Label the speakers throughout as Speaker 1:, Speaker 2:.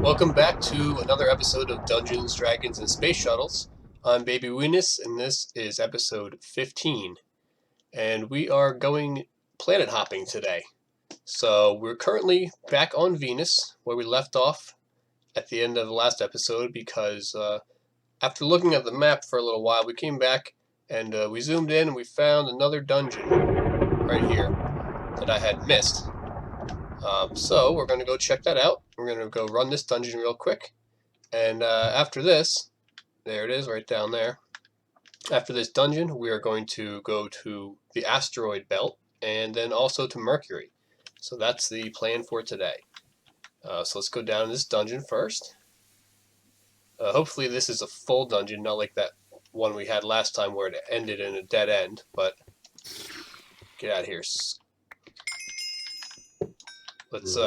Speaker 1: Welcome back to another episode of Dungeons, Dragons, and Space Shuttles. I'm Baby Venus, and this is episode 15. And we are going planet hopping today. So we're currently back on Venus, where we left off at the end of the last episode, because after looking at the map for a little while, we came back and we zoomed in and we found another dungeon right here that I had missed. So we're going to go check that out. We're going to go run this dungeon real quick. And after this, there it is right down there. After this dungeon, we are going to go to the Asteroid Belt and then also to Mercury. So that's the plan for today. So let's go down this dungeon first. Hopefully this is a full dungeon, not like that one we had last time where it ended in a dead end. But get out of here. Let's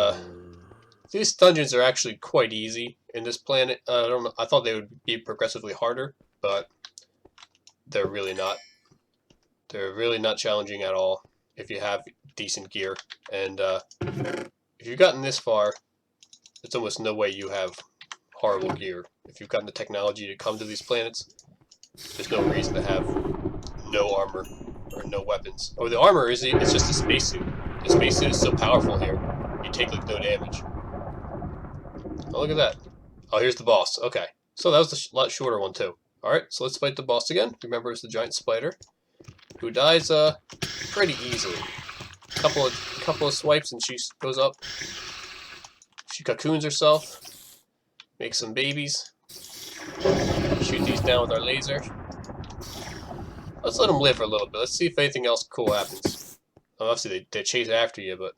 Speaker 1: these dungeons are actually quite easy in this planet. I don't know. I thought they would be progressively harder, but they're really not. They're really not challenging at all if you have decent gear. And if you've gotten this far, there's almost no way you have horrible gear. If you've gotten the technology to come to these planets, there's no reason to have no armor or no weapons. Oh, the armor is it's just a spacesuit. The spacesuit is so powerful here. You take like no damage. Oh, look at that. Oh, here's the boss. Okay. So that was a lot shorter one too. Alright, so let's fight the boss again. Remember, it's the giant spider who dies pretty easily. Couple of swipes and she goes up. She cocoons herself. Makes some babies. Shoot these down with our laser. Let's let them live for a little bit. Let's see if anything else cool happens. Obviously, they chase after you, but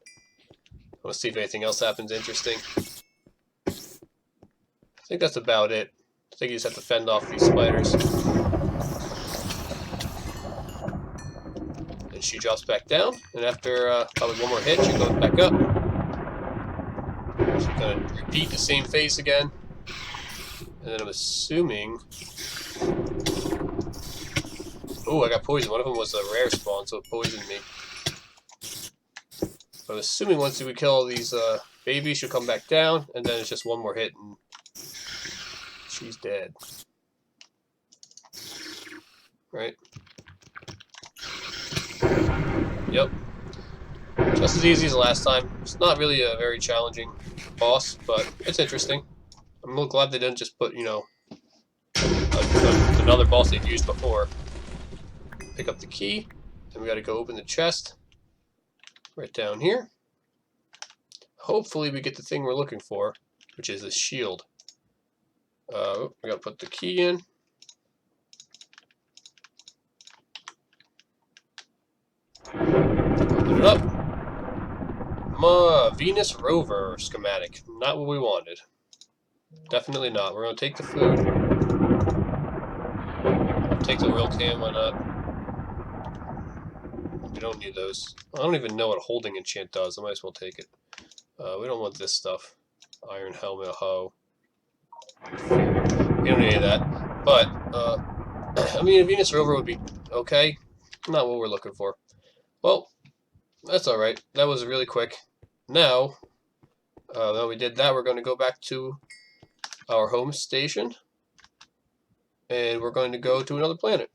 Speaker 1: let's see if anything else happens interesting. I think that's about it. I think you just have to fend off these spiders. And she drops back down, and after probably one more hit, she goes back up. She's going to repeat the same phase again. And then I'm assuming... Oh, I got poisoned. One of them was a rare spawn, so it poisoned me. I'm assuming once we kill all these babies, she'll come back down, and then it's just one more hit, and she's dead. Right? Yep. Just as easy as the last time. It's not really a very challenging boss, but it's interesting. I'm a little glad they didn't just put, you know, another boss they've used before. Pick up the key, then we gotta go open the chest. Right down here. Hopefully we get the thing we're looking for, which is the shield. We gotta put the key in. Open it up. Venus rover schematic. Not what we wanted. Definitely not. We're gonna take the food. Take the real cam, why not? We don't need those. I don't even know what a holding enchant does. I might as well take it. We don't want this stuff. Iron helmet, hoe. We don't need any of that. But, I mean, a Venus rover would be okay. Not what we're looking for. Well, that's alright. That was really quick. Now we did that, we're going to go back to our home station. And we're going to go to another planet.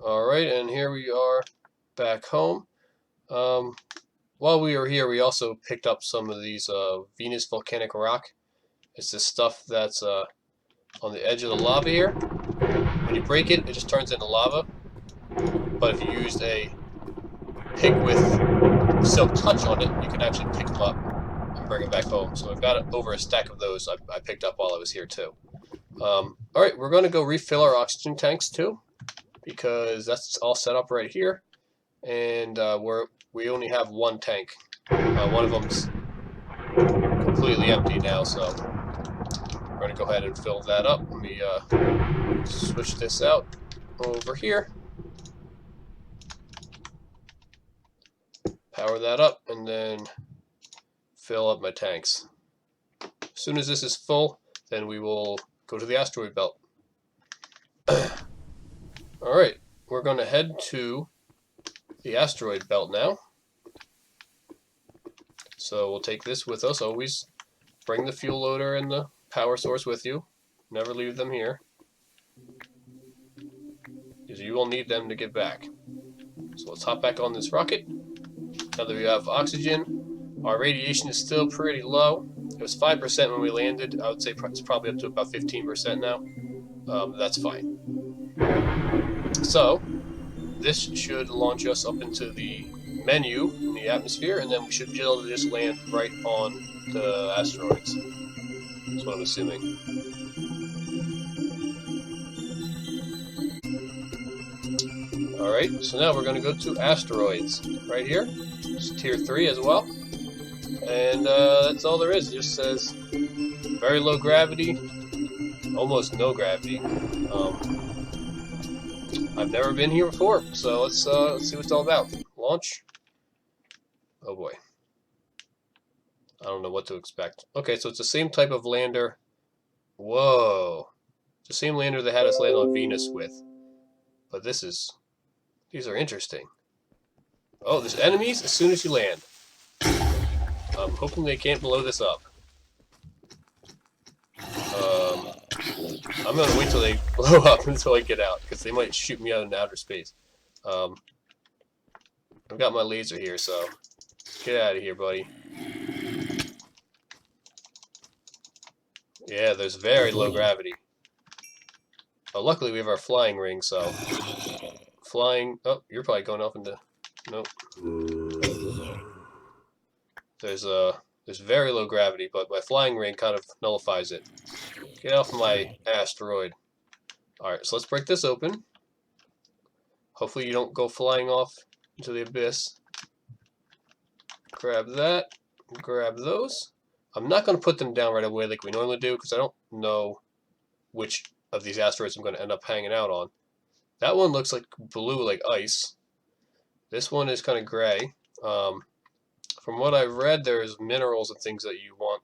Speaker 1: Alright, and here we are back home. While we were here, we also picked up some of these Venus volcanic rock. It's this stuff that's on the edge of the lava here. When you break it, it just turns into lava. But if you used a pick with silk touch on it, you can actually pick them up and bring them back home. So I've got over a stack of those I picked up while I was here too. Alright, we're going to go refill our oxygen tanks too, because that's all set up right here. And we only have one tank. One of them's completely empty now, so we're going to go ahead and fill that up. Let me switch this out over here. Power that up, and then fill up my tanks. As soon as this is full, then we will go to the asteroid belt. Alright, we're going to head to the asteroid belt now. So we'll take this with us always. bring the fuel loader and the power source with you. Never leave them here, because you will need them to get back. So let's hop back on this rocket. Now that we have oxygen, our radiation is still pretty low. It was 5% when we landed. I would say it's probably up to about 15% now. That's fine. So this should launch us up into the menu in the atmosphere, and then we should be able to just land right on the asteroids. That's what I'm assuming. Alright, so now we're going to go to asteroids right here. It's tier 3 as well. And that's all there is. It just says very low gravity, almost no gravity. I've never been here before, so let's see what it's all about. Launch. Oh boy. I don't know what to expect. Okay, so it's the same type of lander. Whoa. It's the same lander they had us land on Venus with. But these are interesting. Oh, there's enemies as soon as you land. I'm hoping they can't blow this up. I'm gonna wait till they blow up until I get out, because they might shoot me out into outer space. I've got my laser here, so get out of here, buddy. Yeah, there's very low gravity. Oh, luckily we have our flying ring, so flying. Oh, you're probably going off into. Nope. There's very low gravity, but my flying ring kind of nullifies it. Get off my asteroid. Alright, so let's break this open. Hopefully you don't go flying off into the abyss. Grab that. Grab those. I'm not going to put them down right away like we normally do, because I don't know which of these asteroids I'm going to end up hanging out on. That one looks like blue, like ice. This one is kind of gray. From what I've read, there's minerals and things that you want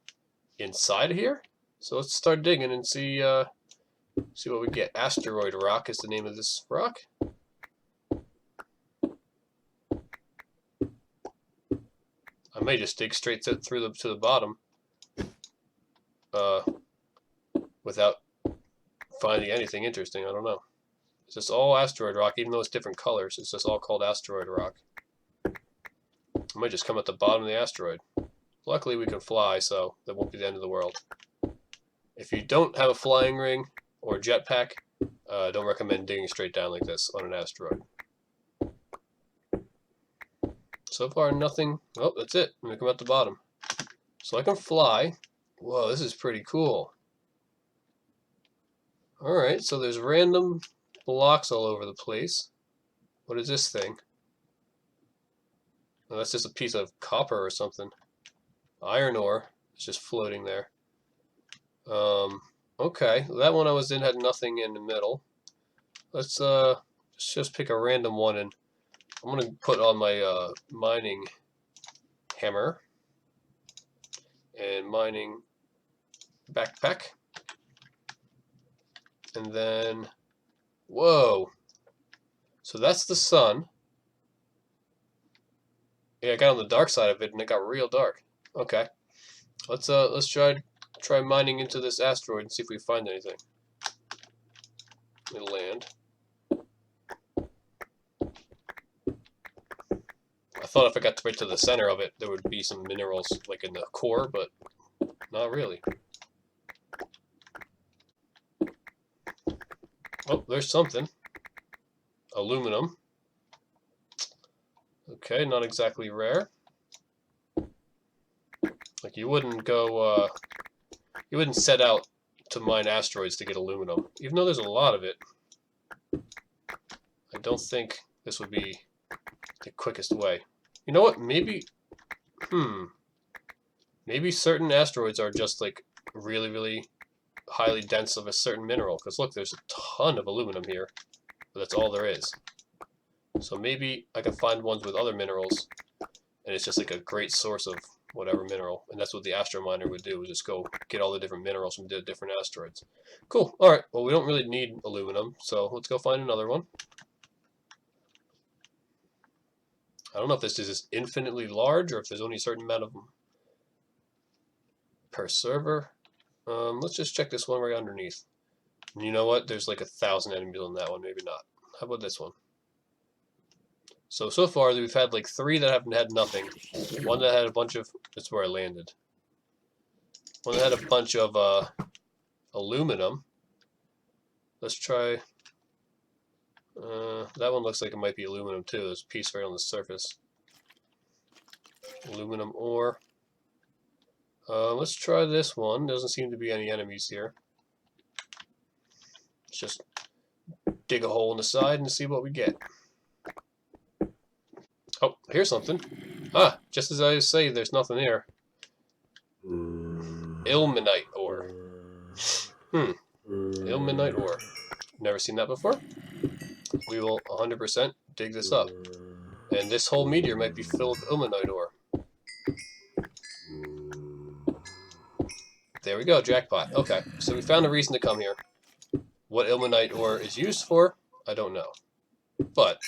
Speaker 1: inside of here. So let's start digging and see what we get. Asteroid rock is the name of this rock. I may just dig straight to the bottom without finding anything interesting. I don't know. It's just all asteroid rock, even though it's different colors. It's just all called asteroid rock. I might just come at the bottom of the asteroid. Luckily we can fly, so that won't be the end of the world. If you don't have a flying ring or jetpack, don't recommend digging straight down like this on an asteroid. So far nothing. Oh, that's it. I'm going to come at the bottom. So I can fly. Whoa, this is pretty cool. Alright, so there's random blocks all over the place. What is this thing? Oh, that's just a piece of copper or something. Iron ore is just floating there. Okay, that one I was in had nothing in the middle. Let's just pick a random one, and I'm gonna put on my mining hammer and mining backpack, and then whoa. So that's the sun. Yeah, I got on the dark side of it, and it got real dark. Okay, let's try mining into this asteroid and see if we find anything. It'll land. I thought if I got right to the center of it, there would be some minerals like in the core, but not really. Oh, there's something. Aluminum. Okay, not exactly rare. Like you wouldn't go, you wouldn't set out to mine asteroids to get aluminum, even though there's a lot of it. I don't think this would be the quickest way. You know what? Maybe certain asteroids are just like really, really highly dense of a certain mineral. Because look, there's a ton of aluminum here, but that's all there is. So maybe I can find ones with other minerals, and it's just like a great source of whatever mineral. And that's what the astrominer would do, is just go get all the different minerals from the different asteroids. Cool. All right. Well, we don't really need aluminum, so let's go find another one. I don't know if this is just infinitely large or if there's only a certain amount of per server. Let's just check this one right underneath. You know what? There's like 1,000 enemies on that one. Maybe not. How about this one? So far we've had like 3 that haven't had nothing. One that had a bunch of... That's where I landed. One that had a bunch of aluminum. Let's try... that one looks like it might be aluminum too. There's a piece right on the surface. Aluminum ore. Let's try this one. Doesn't seem to be any enemies here. Let's just dig a hole in the side and see what we get. Oh, here's something. Ah, just as I say, there's nothing here. Ilmenite ore. Ilmenite ore. Never seen that before. We will 100% dig this up. And this whole meteor might be filled with ilmenite ore. There we go, jackpot. Okay, so we found a reason to come here. What ilmenite ore is used for, I don't know. But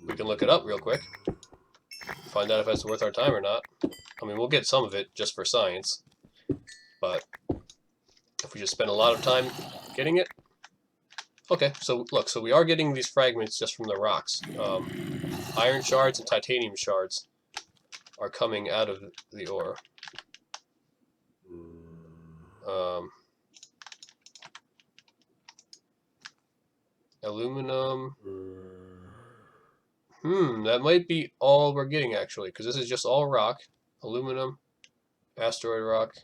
Speaker 1: we can look it up real quick. Find out if it's worth our time or not. I mean, we'll get some of it just for science. But if we just spend a lot of time getting it... Okay, so look, so we are getting these fragments just from the rocks. Iron shards and titanium shards are coming out of the ore. Aluminum. That might be all we're getting actually, because this is just all rock. Aluminum, asteroid rock.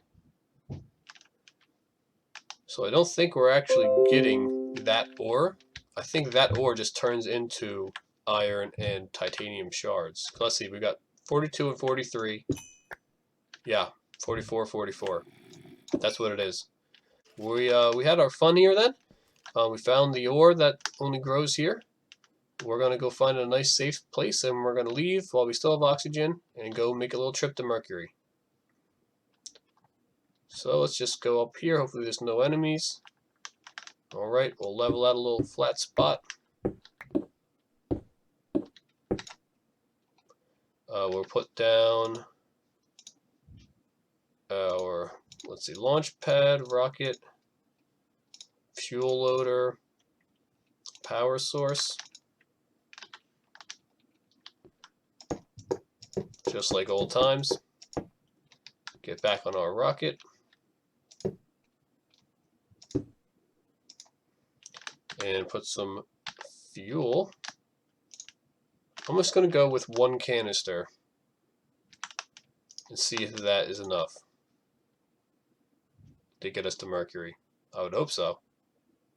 Speaker 1: So I don't think we're actually getting that ore. I think that ore just turns into iron and titanium shards. Let's see, we got 42 and 43. Yeah, 44, 44. That's what it is. We had our fun here then. We found the ore that only grows here. We're going to go find a nice safe place and we're going to leave while we still have oxygen and go make a little trip to Mercury. So let's just go up here. Hopefully there's no enemies. Alright, we'll level out a little flat spot. We'll put down our, let's see, launch pad, rocket, fuel loader, power source. Just like old times. Get back on our rocket. And put some fuel. I'm just going to go with 1 canister and see if that is enough to get us to Mercury. I would hope so,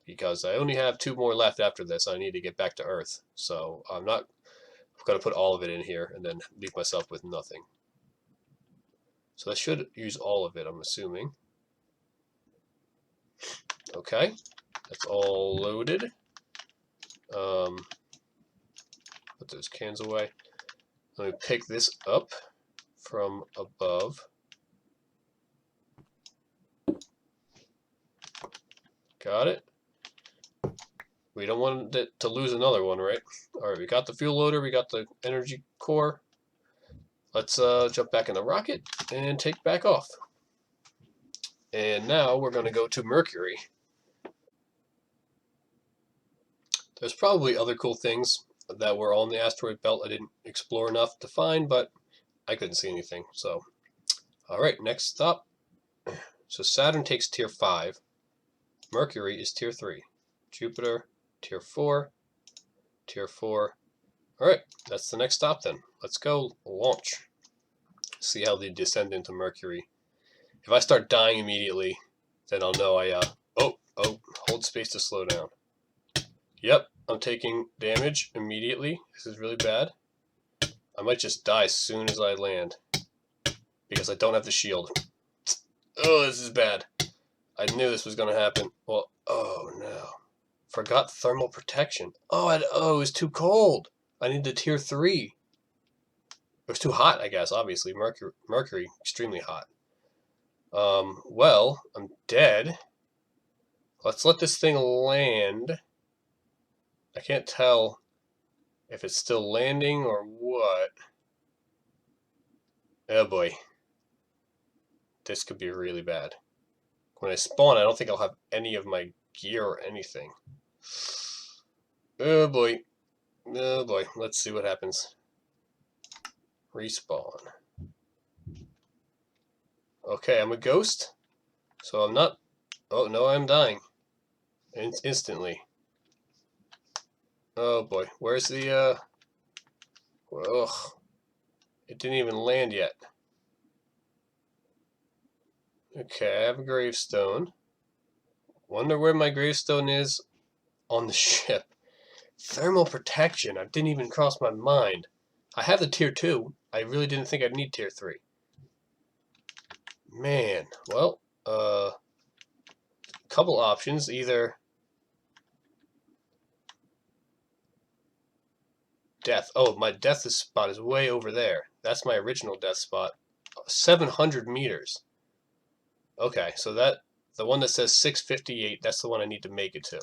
Speaker 1: because I only have 2 more left after this. I need to get back to Earth, so I'm not going to put all of it in here and then leave myself with nothing. So I should use all of it, I'm assuming. Okay, that's all loaded. Put those cans away. Let me pick this up from above. Got it. We don't want it to lose another one, right? Alright, we got the fuel loader, we got the energy core. Let's jump back in the rocket and take back off. And now we're going to go to Mercury. There's probably other cool things that were on the asteroid belt I didn't explore enough to find, but I couldn't see anything. So, alright, next stop. So Saturn takes tier 5. Mercury is tier 3. Jupiter, tier 4. Tier 4. Alright, that's the next stop then. Let's go launch. See how they descend into Mercury. If I start dying immediately, then I'll know hold space to slow down. Yep, I'm taking damage immediately. This is really bad. I might just die as soon as I land, because I don't have the shield. Oh, this is bad. I knew this was going to happen. Well, oh no. Forgot thermal protection. Oh, it was too cold. I need the tier 3. It was too hot, I guess, obviously. Mercury, extremely hot. Well, I'm dead. Let's let this thing land. I can't tell if it's still landing or what. Oh boy. this could be really bad. When I spawn, I don't think I'll have any of my gear or anything. Oh boy. Oh boy. Let's see what happens. Respawn. Okay, I'm a ghost. So I'm not... Oh, no, I'm dying. Instantly. Oh boy. Where's the, Ugh. It didn't even land yet. Okay, I have a gravestone. Wonder where my gravestone is on the ship. Thermal protection. I didn't even cross my mind. I have the tier 2. I really didn't think I'd need tier 3. Man, well, couple options. Either death. Oh, my death spot is way over there. That's my original death spot. 700 meters. Okay, so that the one that says 658, that's the one I need to make it to.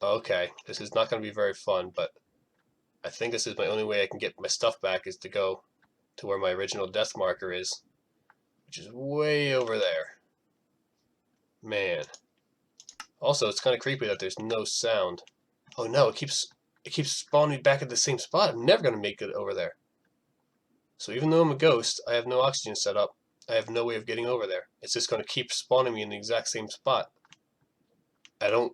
Speaker 1: Okay, this is not going to be very fun, but I think this is my only way I can get my stuff back is to go to where my original death marker is, which is way over there. Man. Also, it's kind of creepy that there's no sound. Oh no, it keeps spawning back at the same spot. I'm never going to make it over there. So even though I'm a ghost, I have no oxygen set up. I have no way of getting over there. It's just going to keep spawning me in the exact same spot. I don't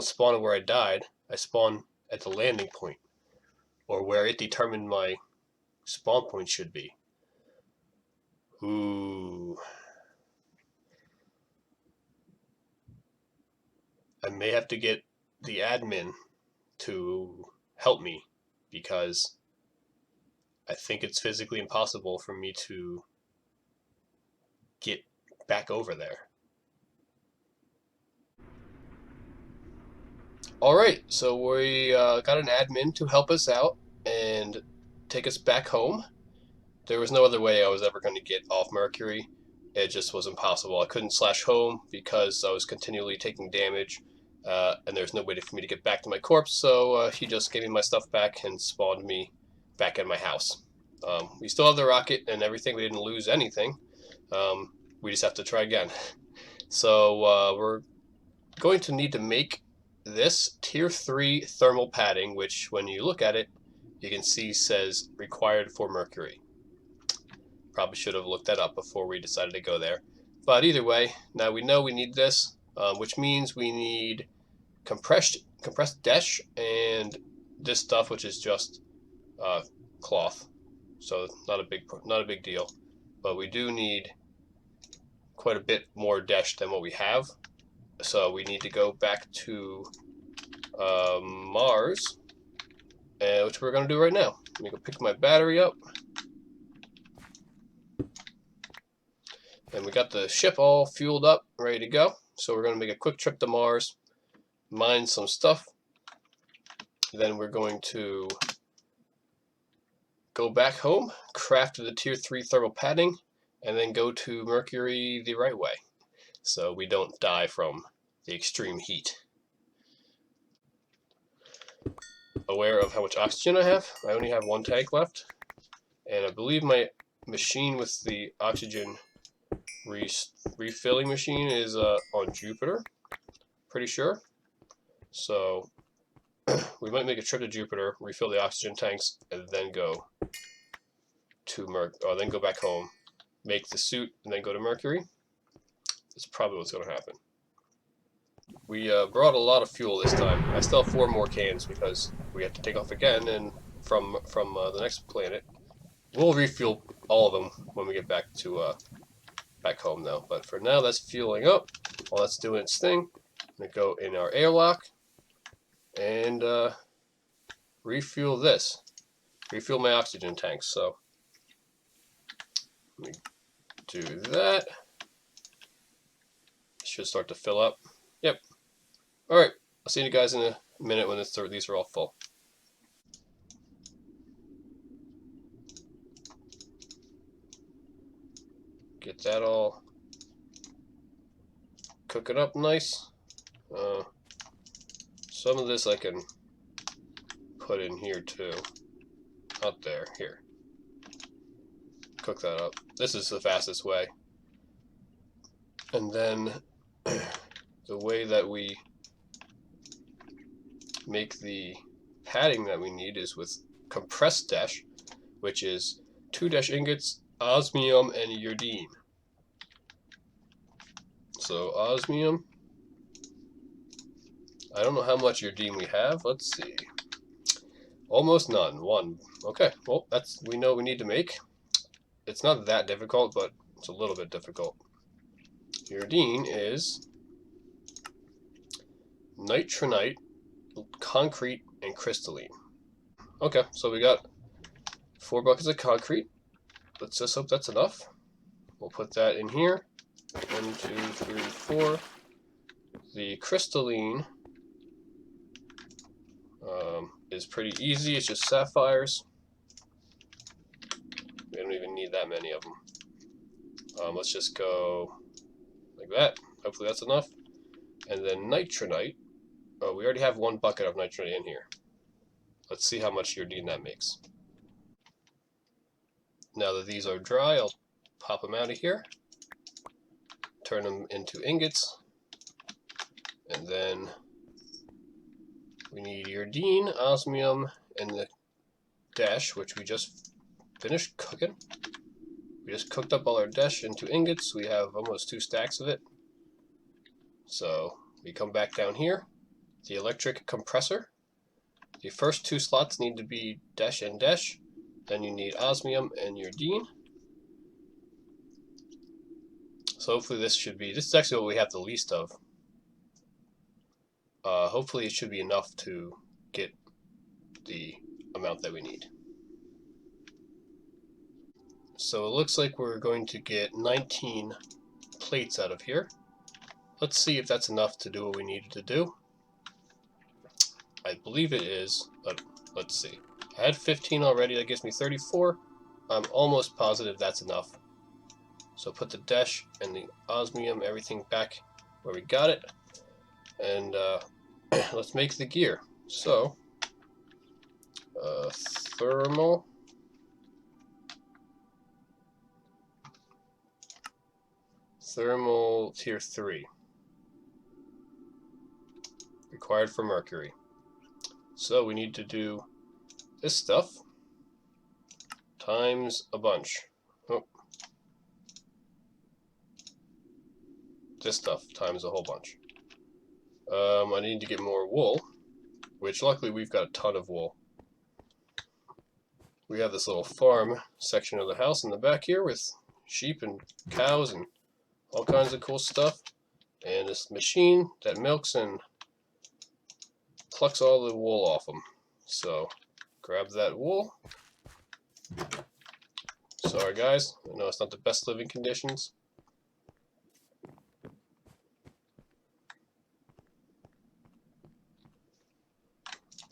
Speaker 1: spawn where I died. I spawn at the landing point, or where it determined my spawn point should be. Ooh. I may have to get the admin to help me, because I think it's physically impossible for me to get back over there. Alright, so we got an admin to help us out and take us back home. There was no other way I was ever going to get off Mercury. It just was impossible. I couldn't slash home because I was continually taking damage, and there's no way for me to get back to my corpse, so he just gave me my stuff back and spawned me back at my house. We still have the rocket and everything. We didn't lose anything. We just have to try again. So we're going to need to make this tier 3 thermal padding, which when you look at it, you can see says required for Mercury. Probably should have looked that up before we decided to go there. But either way, now we know we need this, which means we need compressed desh and this stuff, which is just cloth. So not a big deal. But we do need quite a bit more desh than what we have. So we need to go back to Mars, which we're going to do right now. Let me go pick my battery up. And we got the ship all fueled up, ready to go. So we're going to make a quick trip to Mars, mine some stuff. Then we're going to go back home, craft the tier 3 thermal padding, and then go to Mercury the right way, so we don't die from the extreme heat. Aware of how much oxygen I have. I only have 1 tank left, and I believe my machine with the oxygen refilling machine is on Jupiter, pretty sure. So we might make a trip to Jupiter, refill the oxygen tanks, and then go to then go back home, make the suit, and then go to Mercury. That's probably what's going to happen. We brought a lot of fuel this time. I still have 4 more cans because we have to take off again, and from the next planet. We'll refuel all of them when we get back to back home, though. But for now, that's fueling up while that's doing its thing. I'm gonna go in our airlock and refuel this. Refuel my oxygen tanks. So let me do that. Should start to fill up. Yep. Alright, I'll see you guys in a minute when these are all full. Get that all cooking up nice. Some of this I can put in here too. Not there, here. cook that up. This is the fastest way. And then the way that we make the padding that we need is with compressed dash, which is 2 dash ingots, osmium, and urdine. So osmium, I don't know how much urdine we have. Let's see. Almost none. 1. Okay, well, that's we know we need to make. It's not that difficult, but it's a little bit difficult. Urdine is nitronite, concrete, and crystalline. Okay, so we got 4 buckets of concrete. Let's just hope that's enough. We'll put that in here. 1, 2, 3, 4. The crystalline is pretty easy. It's just sapphires. We don't even need that many of them. Let's just go like that. Hopefully that's enough. And then nitronite. Oh, we already have 1 bucket of nitronite in here. Let's see how much urdine that makes. Now that these are dry, I'll pop them out of here. Turn them into ingots. And then we need urdine, osmium, and the dash, which we just finished cooking. We just cooked up all our dash into ingots. We have almost 2 stacks of it. So we come back down here. The electric compressor. The first 2 slots need to be dash and dash. Then you need osmium and urdine. So hopefully this is actually what we have the least of. Hopefully it should be enough to get the amount that we need. So it looks like we're going to get 19 plates out of here. Let's see if that's enough to do what we needed to do. I believe it is, but let's see. I had 15 already, that gives me 34. I'm almost positive that's enough. So put the dash and the osmium, everything back where we got it. And let's make the gear. So, thermal. Thermal tier 3. Required for Mercury. So we need to do this stuff times a bunch. Oh. This stuff times a whole bunch. I need to get more wool, which luckily we've got a ton of wool. We have this little farm section of the house in the back here with sheep and cows and all kinds of cool stuff. And this machine that milks and plucks all the wool off them. So grab that wool. Sorry guys, I know it's not the best living conditions.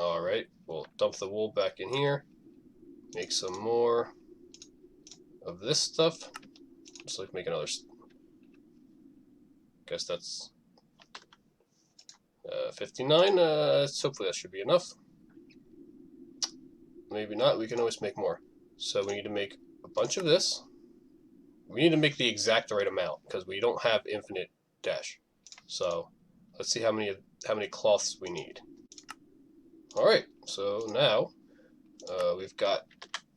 Speaker 1: Alright, we'll dump the wool back in here. Make some more of this stuff. Just like make another. Guess that's 59. Hopefully that should be enough. Maybe not. We can always make more. So we need to make a bunch of this. We need to make the exact right amount because we don't have infinite dash. So let's see how many cloths we need. All right. So now we've got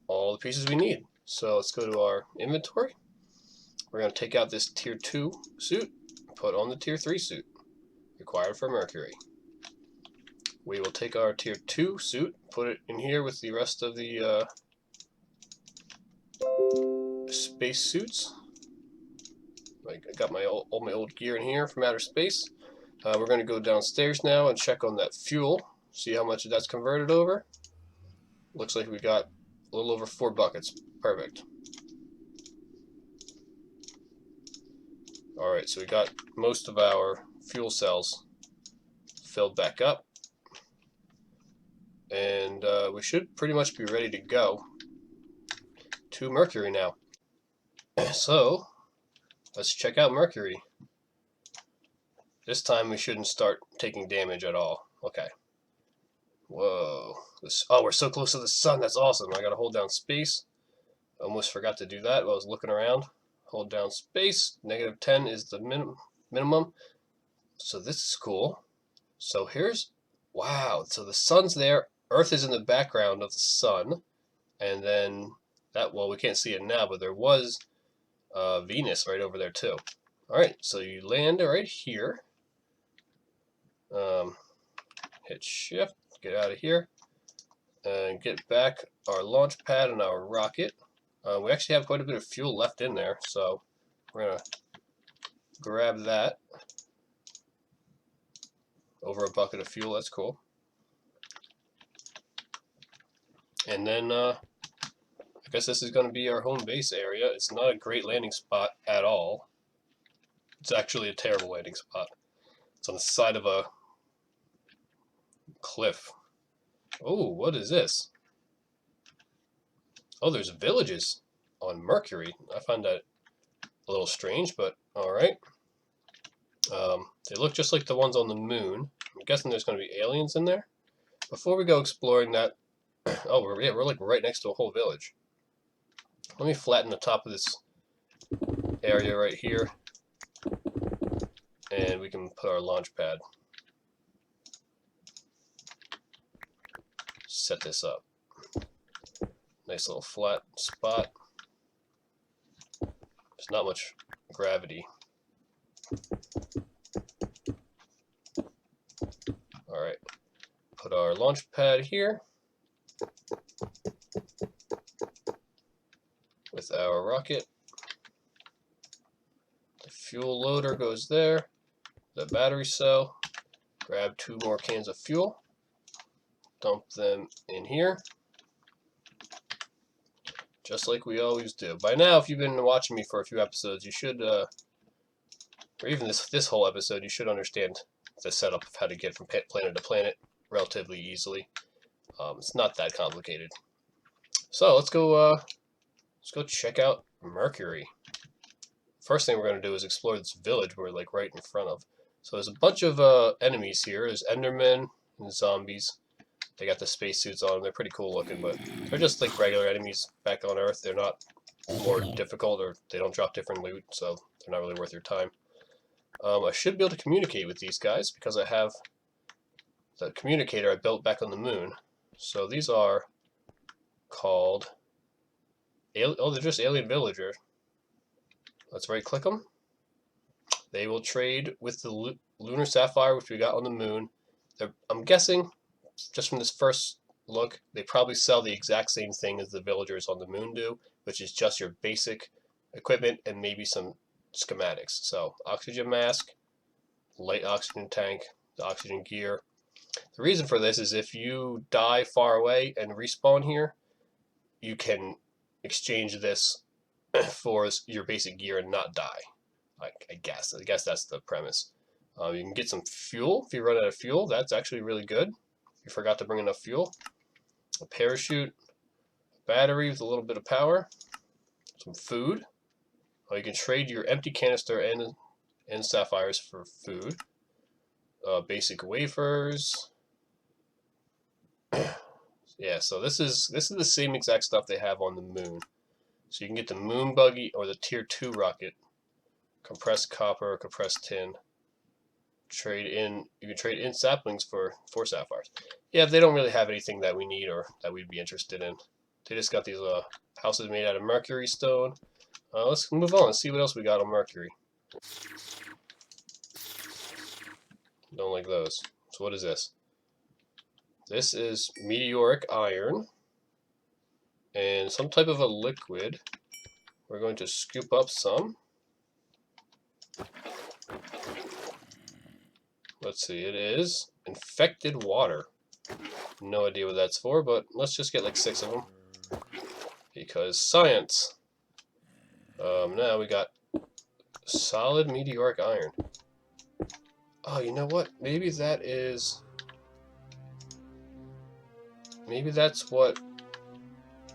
Speaker 1: all the pieces we need. So let's go to our inventory. We're going to take out this tier 2 suit, put on the tier 3 suit, required for Mercury. We will take our tier 2 suit, put it in here with the rest of the space suits. I got all my old gear in here from outer space. We're going to go downstairs now and check on that fuel, see how much that's converted over. Looks like we got a little over 4 buckets. Perfect. Alright, so we got most of our fuel cells filled back up. And we should pretty much be ready to go to Mercury now. So, let's check out Mercury. This time we shouldn't start taking damage at all. Okay. Whoa. Oh, we're so close to the sun. That's awesome. I gotta hold down space. Almost forgot to do that while I was looking around. Hold down space. -10 is the minimum. So this is cool. So here's, wow, so the sun's there. Earth is in the background of the sun. And then that, well, we can't see it now, but there was Venus right over there too. Alright, so you land right here. Hit shift, get out of here, and get back our launch pad and our rocket. We actually have quite a bit of fuel left in there, so we're going to grab that. Over a bucket of fuel, that's cool. And then I guess this is going to be our home base area. It's not a great landing spot at all. It's actually a terrible landing spot. It's on the side of a cliff. Oh, what is this? Oh, there's villages on Mercury. I find that a little strange, but alright. They look just like the ones on the moon. I'm guessing there's going to be aliens in there. Before we go exploring that, oh, we're like right next to a whole village. Let me flatten the top of this area right here, and we can put our launch pad. Set this up. Nice little flat spot. There's not much gravity. Alright, put our launch pad here with our rocket. The fuel loader goes there. The battery cell. Grab 2 more cans of fuel. Dump them in here. Just like we always do. By now, if you've been watching me for a few episodes, you should, or even this whole episode, you should understand the setup of how to get from planet to planet relatively easily. It's not that complicated. So let's go check out Mercury. First thing we're going to do is explore this village we're like right in front of. So there's a bunch of enemies here. There's Endermen and zombies. They got the spacesuits on them. They're pretty cool looking, but they're just like regular enemies back on Earth. They're not more difficult, or they don't drop different loot, so they're not really worth your time. I should be able to communicate with these guys because I have the communicator I built back on the moon. So these are called, oh, they're just alien villagers. Let's right-click them. They will trade with the lunar sapphire, which we got on the moon. I'm guessing, just from this first look, they probably sell the exact same thing as the villagers on the moon do, which is just your basic equipment and maybe some schematics. So, oxygen mask, light oxygen tank, the oxygen gear. The reason for this is if you die far away and respawn here, you can exchange this for your basic gear and not die. I guess that's the premise. You can get some fuel if you run out of fuel. That's actually really good. If you forgot to bring enough fuel. A parachute, a battery with a little bit of power, some food. You can trade your empty canister and sapphires for food. Basic wafers. Yeah, so this is the same exact stuff they have on the moon. So you can get the moon buggy or the tier 2 rocket. Compressed copper, compressed tin. You can trade in saplings for 4 sapphires. Yeah, they don't really have anything that we need or that we'd be interested in. They just got these houses made out of mercury stone. Let's move on and see what else we got on Mercury. Don't like those. So what is this? This is meteoric iron and some type of a liquid. We're going to scoop up some. Let's see, it is infected water. No idea what that's for, but let's just get like 6 of them. Because science. Now we got solid meteoric iron. Oh, you know what? Maybe that's what...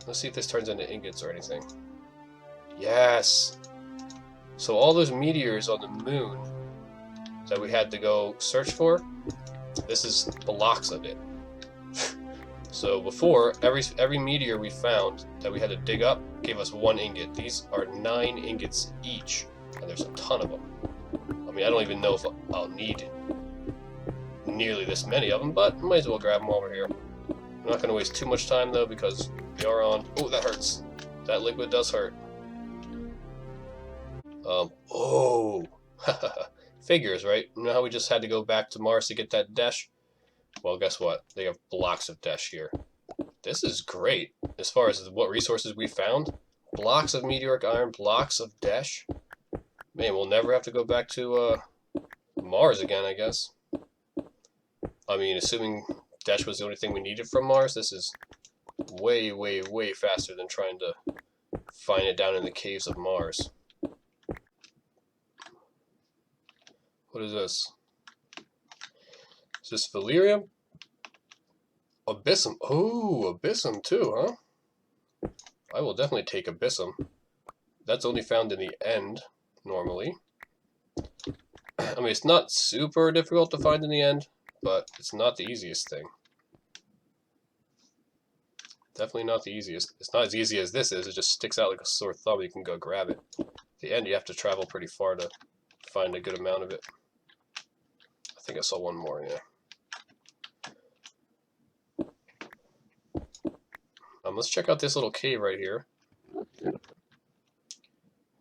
Speaker 1: Let's see if this turns into ingots or anything. Yes! So all those meteors on the moon that we had to go search for, this is blocks of it. So before, every meteor we found that we had to dig up gave us 1 ingot. These are 9 ingots each, and there's a ton of them. I mean, I don't even know if I'll need nearly this many of them, but might as well grab them while we're here. I'm not going to waste too much time though, because we are on... Oh, that hurts. That liquid does hurt. Oh! Figures, right? You know how we just had to go back to Mars to get that dash? Well, guess what? They have blocks of dash here. This is great, as far as what resources we found. Blocks of meteoric iron, blocks of dash. Man, we'll never have to go back to Mars again, I guess. I mean, assuming dash was the only thing we needed from Mars, this is way, way, way faster than trying to find it down in the caves of Mars. What is this? Is this Valerium? Abyssum. Oh, Abyssum too, huh? I will definitely take Abyssum. That's only found in the end, normally. I mean, it's not super difficult to find in the end, but it's not the easiest thing. Definitely not the easiest. It's not as easy as this is. It just sticks out like a sore thumb. You can go grab it. At the end, you have to travel pretty far to find a good amount of it. I think I saw one more, yeah. Let's check out this little cave right here.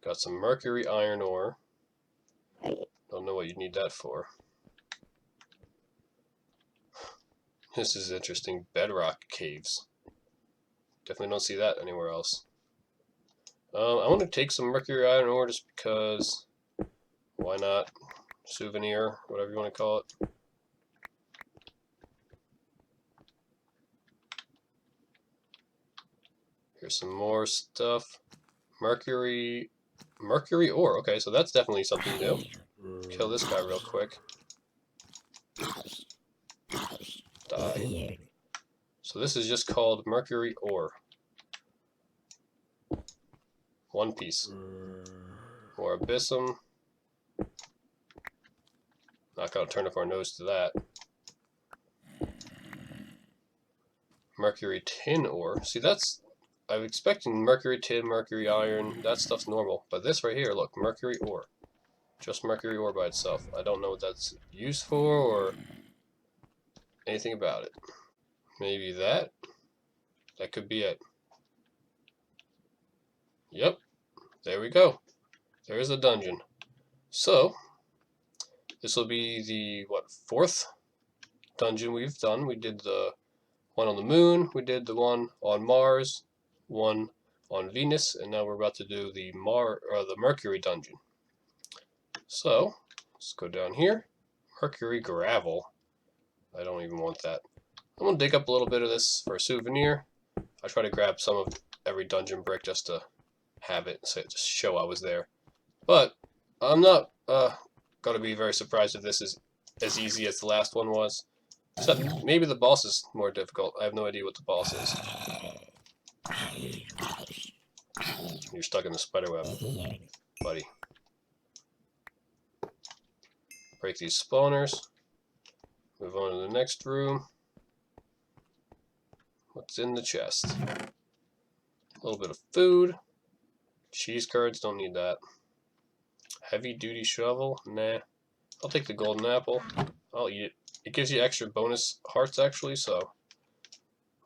Speaker 1: Got some mercury iron ore. Don't know what you need that for. This is interesting. Bedrock caves. Definitely don't see that anywhere else. I want to take some mercury iron ore just because. Why not? Souvenir, whatever you want to call it. Here's some more stuff. Mercury ore. Okay, so that's definitely something new. Kill this guy real quick. Die. So this is just called mercury ore. 1 piece. More abyssum. Not gonna turn up our nose to that. Mercury tin ore. See, that's... I'm expecting mercury tin, mercury iron. That stuff's normal. But this right here, look, mercury ore. Just mercury ore by itself. I don't know what that's used for or anything about it. Maybe that? That could be it. Yep. There we go. There's a dungeon. So, this will be the, what, 4th dungeon we've done. We did the one on the moon, we did the one on Mars, one on Venus, and now we're about to do the Mercury dungeon. So, let's go down here. Mercury gravel. I don't even want that. I'm going to dig up a little bit of this for a souvenir. I try to grab some of every dungeon brick just to have it, so just show I was there. But I'm not going to be very surprised if this is as easy as the last one was. Except maybe the boss is more difficult. I have no idea what the boss is. You're stuck in the spiderweb, buddy. Break these spawners. Move on to the next room. What's in the chest? A little bit of food. Cheese curds, don't need that. Heavy duty shovel? Nah. I'll take the golden apple. I'll eat it. It gives you extra bonus hearts actually, so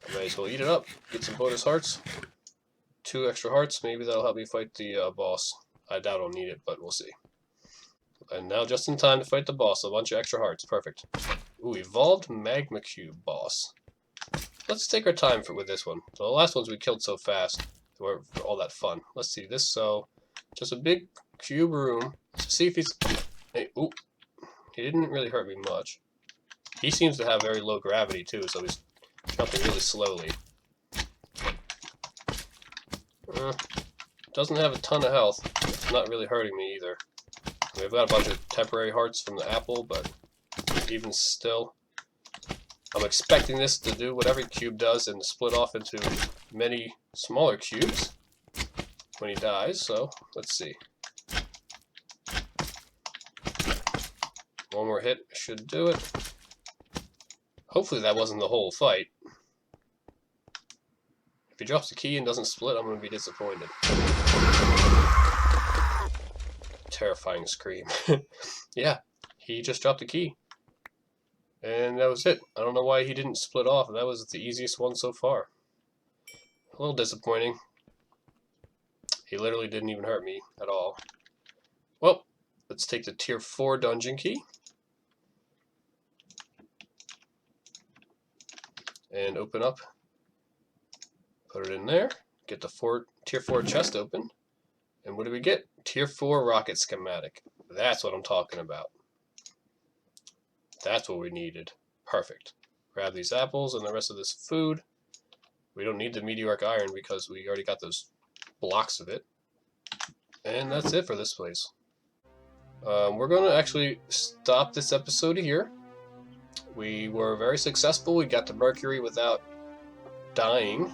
Speaker 1: I may as well eat it up. Get some bonus hearts. 2 extra hearts, maybe that'll help me fight the boss. I doubt I'll need it, but we'll see. And now just in time to fight the boss, a bunch of extra hearts, perfect. Ooh, evolved magma cube boss. Let's take our time with this one. The last ones we killed so fast, they weren't all that fun. Let's see this, so just a big cube room. Let's see if he's... Hey, ooh, he didn't really hurt me much. He seems to have very low gravity too, so he's jumping really slowly. Doesn't have a ton of health. It's not really hurting me either. We've got a bunch of temporary hearts from the apple, but even still, I'm expecting this to do what every cube does and split off into many smaller cubes when he dies, so let's see. One more hit should do it. Hopefully that wasn't the whole fight. If he drops the key and doesn't split, I'm going to be disappointed. Terrifying scream. Yeah, he just dropped the key. And that was it. I don't know why he didn't split off. That was the easiest one so far. A little disappointing. He literally didn't even hurt me at all. Well, let's take the tier 4 dungeon key. And open up. Put it in there. Get the tier 4 chest open. And what do we get? Tier 4 rocket schematic. That's what I'm talking about. That's what we needed. Perfect. Grab these apples and the rest of this food. We don't need the meteoric iron because we already got those blocks of it. And that's it for this place. We're going to actually stop this episode here. We were very successful. We got to Mercury without dying.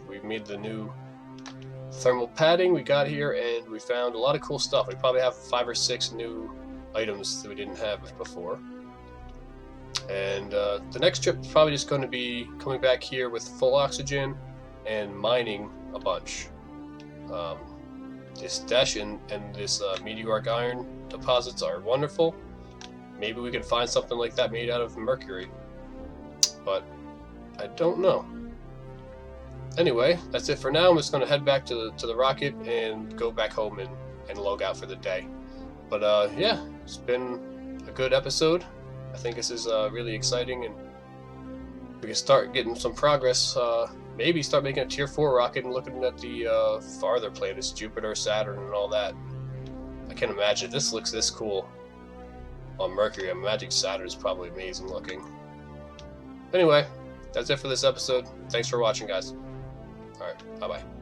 Speaker 1: We made the new thermal padding we got here, and we found a lot of cool stuff. We probably have 5 or 6 new items that we didn't have before. And the next trip is probably just going to be coming back here with full oxygen and mining a bunch. This dash and this meteoric iron deposits are wonderful. Maybe we can find something like that made out of mercury, but I don't know. Anyway, that's it for now. I'm just going to head back to the rocket and go back home and log out for the day. But yeah, it's been a good episode. I think this is really exciting, and we can start getting some progress. Maybe start making a tier 4 rocket and looking at the farther planets, Jupiter, Saturn, and all that. I can't imagine if this looks this cool on Mercury. I imagine Saturn is probably amazing looking. Anyway, that's it for this episode. Thanks for watching, guys. Alright, bye-bye.